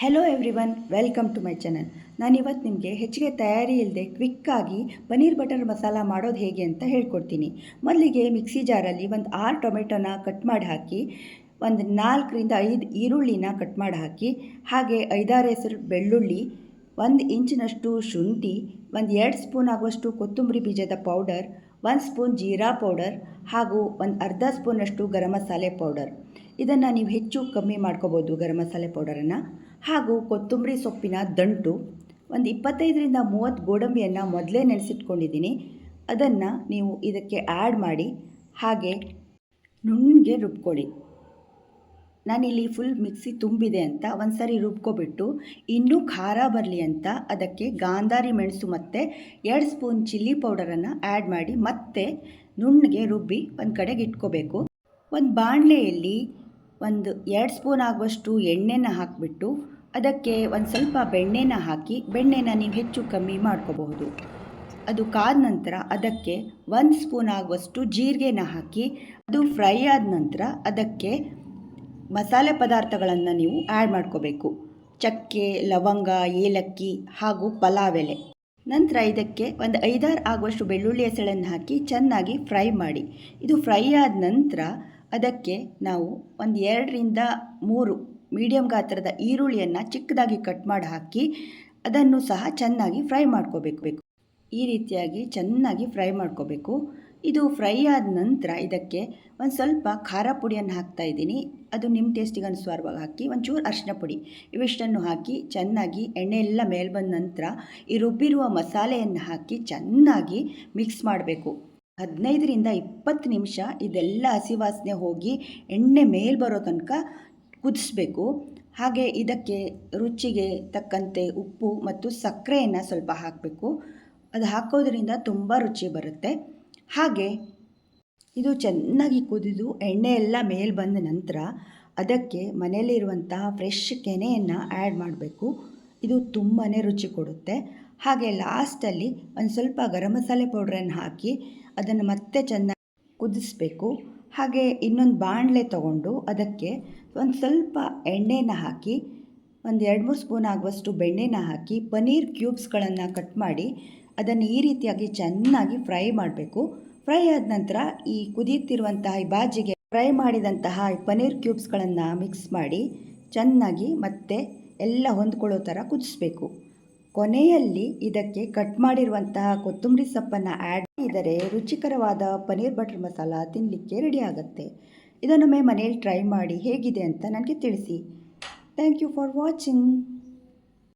Hello everyone, welcome to my channel. ನಾನಿವತ್ತು ನಿಮಗೆ ಹೆಚ್ಚಿಗೆ ತಯಾರಿ ಇಲ್ಲದೆ ಕ್ವಿಕ್ಕಾಗಿ ಪನ್ನೀರ್ ಬಟರ್ ಮಸಾಲ ಮಾಡೋದು ಹೇಗೆ ಅಂತ ಹೇಳ್ಕೊಡ್ತೀನಿ. ಮೊದಲಿಗೆ ಮಿಕ್ಸಿ ಜಾರಲ್ಲಿ ಒಂದು 6 ಟೊಮೆಟೊನ ಕಟ್ ಮಾಡಿ ಹಾಕಿ, ಒಂದು 4ರಿಂದ 5 ಈರುಳ್ಳಿನ ಕಟ್ ಮಾಡಿ ಹಾಕಿ, ಹಾಗೆ 5-6 ಹೆಸರು ಬೆಳ್ಳುಳ್ಳಿ, 1 ಇಂಚಿನಷ್ಟು ಶುಂಠಿ, ಒಂದು 2 ಸ್ಪೂನ್ ಆಗುವಷ್ಟು ಕೊತ್ತಂಬರಿ ಬೀಜದ ಪೌಡರ್, 1 ಸ್ಪೂನ್ ಜೀರಾ ಪೌಡರ್ ಹಾಗೂ ಒಂದು ಅರ್ಧ ಸ್ಪೂನಷ್ಟು ಗರಂ ಮಸಾಲೆ ಪೌಡರ್. ಇದನ್ನು ನೀವು ಹೆಚ್ಚು ಕಮ್ಮಿ ಮಾಡ್ಕೋಬೋದು ಗರಂ ಮಸಾಲೆ ಪೌಡರನ್ನು. ಹಾಗೂ ಕೊತ್ತಂಬರಿ ಸೊಪ್ಪಿನ ದಂಟು, ಒಂದು 25ರಿಂದ 30 ಗೋಡಂಬಿಯನ್ನು ಮೊದಲೇ ನೆನೆಸಿಟ್ಕೊಂಡಿದ್ದೀನಿ. ಅದನ್ನು ನೀವು ಇದಕ್ಕೆ ಆ್ಯಡ್ ಮಾಡಿ ಹಾಗೆ ನುಣ್ಣಗೆ ರುಬ್ಕೊಳ್ಳಿ. ನಾನಿಲ್ಲಿ ಫುಲ್ ಮಿಕ್ಸಿ ತುಂಬಿದೆ ಅಂತ ಒಂದು ಸಾರಿ ರುಬ್ಕೊಬಿಟ್ಟು, ಇನ್ನೂ ಖಾರ ಬರಲಿ ಅಂತ ಅದಕ್ಕೆ ಗಾಂಧಾರಿ ಮೆಣಸು ಮತ್ತು 2 ಸ್ಪೂನ್ ಚಿಲ್ಲಿ ಪೌಡರನ್ನು ಆ್ಯಡ್ ಮಾಡಿ ಮತ್ತೆ ನುಣ್ಣಗೆ ರುಬ್ಬಿ ಒಂದು ಕಡೆಗೆ ಇಟ್ಕೋಬೇಕು. ಒಂದು ಬಾಣಲೆಯಲ್ಲಿ ಒಂದು 2 ಸ್ಪೂನ್ ಆಗುವಷ್ಟು ಎಣ್ಣೆನ ಹಾಕಿಬಿಟ್ಟು ಅದಕ್ಕೆ ಒಂದು ಸ್ವಲ್ಪ ಬೆಣ್ಣೆನ ಹಾಕಿ, ಬೆಣ್ಣೆನ ನೀವು ಹೆಚ್ಚು ಕಮ್ಮಿ ಮಾಡ್ಕೋಬಹುದು. ಅದು ಕಾದ ನಂತರ ಅದಕ್ಕೆ 1 ಸ್ಪೂನ್ ಆಗುವಷ್ಟು ಜೀರಿಗೆನ ಹಾಕಿ, ಅದು ಫ್ರೈ ಆದ ನಂತರ ಅದಕ್ಕೆ ಮಸಾಲೆ ಪದಾರ್ಥಗಳನ್ನು ನೀವು ಆ್ಯಡ್ ಮಾಡ್ಕೋಬೇಕು. ಚಕ್ಕೆ, ಲವಂಗ, ಏಲಕ್ಕಿ ಹಾಗೂ ಪಲಾವ್ ಎಲೆ. ನಂತರ ಇದಕ್ಕೆ ಒಂದು 5-6 ಆಗುವಷ್ಟು ಬೆಳ್ಳುಳ್ಳಿ ಎಸಳನ್ನು ಹಾಕಿ ಚೆನ್ನಾಗಿ ಫ್ರೈ ಮಾಡಿ. ಇದು ಫ್ರೈ ಆದ ನಂತರ ಅದಕ್ಕೆ ನಾವು ಒಂದು 2ರಿಂದ 3 ಮೀಡಿಯಮ್ ಗಾತ್ರದ ಈರುಳ್ಳಿಯನ್ನು ಚಿಕ್ಕದಾಗಿ ಕಟ್ ಮಾಡಿ ಹಾಕಿ ಅದನ್ನು ಸಹ ಚೆನ್ನಾಗಿ ಫ್ರೈ ಮಾಡ್ಕೋಬೇಕು. ಈ ರೀತಿಯಾಗಿ ಚೆನ್ನಾಗಿ ಫ್ರೈ ಮಾಡ್ಕೋಬೇಕು. ಇದು ಫ್ರೈ ಆದ ನಂತರ ಇದಕ್ಕೆ ಒಂದು ಸ್ವಲ್ಪ ಖಾರ ಪುಡಿಯನ್ನು ಹಾಕ್ತಾಯಿದ್ದೀನಿ. ಅದು ನಿಮ್ಮ ಟೇಸ್ಟಿಗೆ ಅನುಸಾರವಾಗಿ ಹಾಕಿ, ಒಂಚೂರು ಅರಿಶಿನ ಪುಡಿ, ಇವಿಷ್ಟನ್ನು ಹಾಕಿ ಚೆನ್ನಾಗಿ ಎಣ್ಣೆ ಎಲ್ಲ ಮೇಲೆ ಬಂದ ನಂತರ ಈ ರುಬ್ಬಿರುವ ಮಸಾಲೆಯನ್ನು ಹಾಕಿ ಚೆನ್ನಾಗಿ ಮಿಕ್ಸ್ ಮಾಡಬೇಕು. 15ರಿಂದ 20 ನಿಮಿಷ ಇದೆಲ್ಲ ಹಸಿ ವಾಸನೆ ಹೋಗಿ ಎಣ್ಣೆ ಮೇಲೆ ಬರೋ ತನಕ ಕುದಿಸ್ಬೇಕು. ಹಾಗೆ ಇದಕ್ಕೆ ರುಚಿಗೆ ತಕ್ಕಂತೆ ಉಪ್ಪು ಮತ್ತು ಸಕ್ಕರೆಯನ್ನು ಸ್ವಲ್ಪ ಹಾಕಬೇಕು. ಅದು ಹಾಕೋದ್ರಿಂದ ತುಂಬ ರುಚಿ ಬರುತ್ತೆ. ಹಾಗೆ ಇದು ಚೆನ್ನಾಗಿ ಕುದಿದು ಎಣ್ಣೆ ಎಲ್ಲ ಮೇಲೆ ಬಂದ ನಂತರ ಅದಕ್ಕೆ ಮನೆಯಲ್ಲಿರುವಂತಹ ಫ್ರೆಶ್ ಕೆನೆಯನ್ನು ಆ್ಯಡ್ ಮಾಡಬೇಕು. ಇದು ತುಂಬಾ ರುಚಿ ಕೊಡುತ್ತೆ. ಹಾಗೆ ಲಾಸ್ಟಲ್ಲಿ ಒಂದು ಸ್ವಲ್ಪ ಗರಂ ಮಸಾಲೆ ಪೌಡ್ರನ್ನು ಹಾಕಿ ಅದನ್ನು ಮತ್ತೆ ಚೆನ್ನಾಗಿ ಕುದಿಸ್ಬೇಕು. ಹಾಗೆ ಇನ್ನೊಂದು ಬಾಣಲೆ ತಗೊಂಡು ಅದಕ್ಕೆ ಒಂದು ಸ್ವಲ್ಪ ಎಣ್ಣೆನ ಹಾಕಿ, ಒಂದು 2-3 ಸ್ಪೂನ್ ಆಗುವಷ್ಟು ಬೆಣ್ಣೆನ ಹಾಕಿ ಪನ್ನೀರ್ ಕ್ಯೂಬ್ಸ್ಗಳನ್ನು ಕಟ್ ಮಾಡಿ ಅದನ್ನು ಈ ರೀತಿಯಾಗಿ ಚೆನ್ನಾಗಿ ಫ್ರೈ ಮಾಡಬೇಕು. ಫ್ರೈ ಆದ ನಂತರ ಈ ಕುದಿಯುತ್ತಿರುವಂತಹ ಈ ಬಾಜಿಗೆ ಫ್ರೈ ಮಾಡಿದಂತಹ ಈ ಪನ್ನೀರ್ ಕ್ಯೂಬ್ಸ್ಗಳನ್ನು ಮಿಕ್ಸ್ ಮಾಡಿ ಚೆನ್ನಾಗಿ ಮತ್ತೆ ಎಲ್ಲ ಹೊಂದ್ಕೊಳ್ಳೋ ಥರ ಕುದಿಸ್ಬೇಕು. ಕೊನೆಯಲ್ಲಿ ಇದಕ್ಕೆ ಕಟ್ ಮಾಡಿರುವಂತಹ ಕೊತ್ತಂಬರಿ ಸೊಪ್ಪನ್ನು ಆ್ಯಡ್ ಮಾಡಿದರೆ ರುಚಿಕರವಾದ ಪನ್ನೀರ್ ಬಟರ್ ಮಸಾಲ ತಿನ್ನಲಿಕ್ಕೆ ರೆಡಿ ಆಗುತ್ತೆ. ಇದನ್ನೊಮ್ಮೆ ಮನೆಯಲ್ಲಿ ಟ್ರೈ ಮಾಡಿ ಹೇಗಿದೆ ಅಂತ ನನಗೆ ತಿಳಿಸಿ. Thank you for watching.